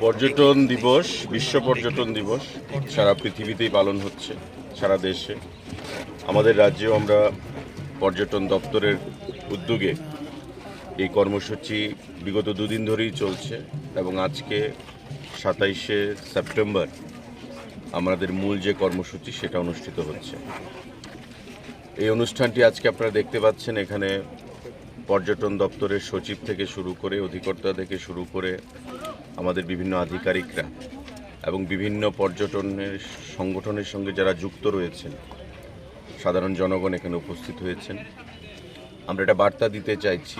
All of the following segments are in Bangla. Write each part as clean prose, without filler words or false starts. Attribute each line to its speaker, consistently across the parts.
Speaker 1: পর্যটন দিবস, বিশ্ব পর্যটন দিবস সারা পৃথিবীতেই পালন হচ্ছে, সারা দেশে। আমাদের রাজ্যেও আমরা পর্যটন দপ্তরের উদ্যোগে এই কর্মসূচি বিগত দুদিন ধরেই চলছে এবং আজকে 27শে সেপ্টেম্বর আমাদের মূল যে কর্মসূচি সেটা অনুষ্ঠিত হচ্ছে। এই অনুষ্ঠানটি আজকে আপনারা দেখতে পাচ্ছেন, এখানে পর্যটন দপ্তরের সচিব থেকে শুরু করে, অধিকর্তা থেকে শুরু করে আমাদের বিভিন্ন আধিকারিকরা এবং বিভিন্ন পর্যটনের সংগঠনের সঙ্গে যারা যুক্ত রয়েছেন, সাধারণ জনগণ এখানে উপস্থিত হয়েছেন। আমরা এটা বার্তা দিতে চাইছি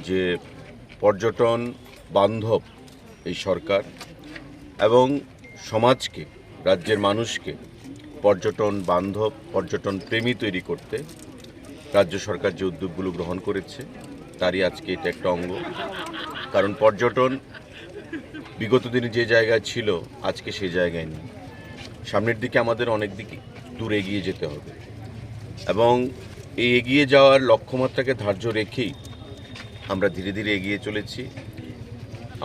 Speaker 1: যে পর্যটন বান্ধব এই সরকার এবং সমাজকে, রাজ্যের মানুষকে পর্যটন বান্ধব, পর্যটন প্রেমী তৈরি করতে রাজ্য সরকার যে উদ্যোগগুলো গ্রহণ করেছে তারই আজকে এটা একটা অঙ্গ। কারণ পর্যটন বিগত দিনে যে জায়গায় ছিল আজকে সেই জায়গায় নেই। সামনের দিকে আমাদের অনেক দিকে দূর এগিয়ে যেতে হবে এবং এই এগিয়ে যাওয়ার লক্ষ্যমাত্রাকে ধার্য রেখেই আমরা ধীরে ধীরে এগিয়ে চলেছি।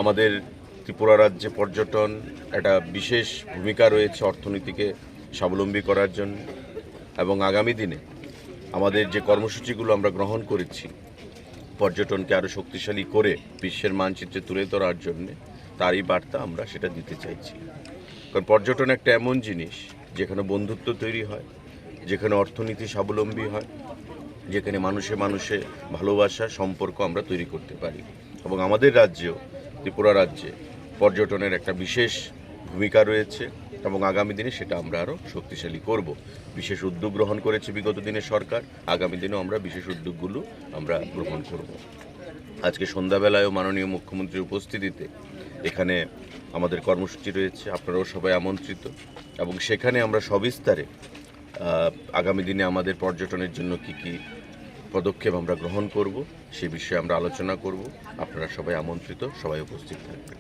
Speaker 1: আমাদের ত্রিপুরা রাজ্যে পর্যটন একটা বিশেষ ভূমিকা রয়েছে অর্থনীতিকে স্বাবলম্বী করার জন্য, এবং আগামী দিনে আমাদের যে কর্মসূচিগুলো আমরা গ্রহণ করেছি পর্যটনকে আরও শক্তিশালী করে বিশ্বের মানচিত্রে তুলে ধরার জন্যে, তারই বার্তা আমরা সেটা দিতে চাইছি। কারণ পর্যটন একটা এমন জিনিস যেখানে বন্ধুত্ব তৈরি হয়, যেখানে অর্থনীতি স্বাবলম্বী হয়, যেখানে মানুষে মানুষে ভালোবাসা সম্পর্ক আমরা তৈরি করতে পারি। এবং আমাদের রাজ্যেও, ত্রিপুরা রাজ্যে পর্যটনের একটা বিশেষ ভূমিকা রয়েছে এবং আগামী দিনে সেটা আমরা আরও শক্তিশালী করব। বিশেষ উদ্যোগ গ্রহণ করেছে বিগত দিনে সরকার, আগামী দিনেও আমরা বিশেষ উদ্যোগগুলো আমরা গ্রহণ করব। আজকে সন্ধ্যাবেলায়ও মাননীয় মুখ্যমন্ত্রীর উপস্থিতিতে এখানে আমাদের কর্মসূচি রয়েছে, আপনারাও সবাই আমন্ত্রিত, এবং সেখানে আমরা সবিস্তারে আগামী দিনে আমাদের পর্যটনের জন্য কি কি পদক্ষেপ আমরা গ্রহণ করব সে বিষয়ে আমরা আলোচনা করব। আপনারা সবাই আমন্ত্রিত, সবাই উপস্থিত থাকবেন।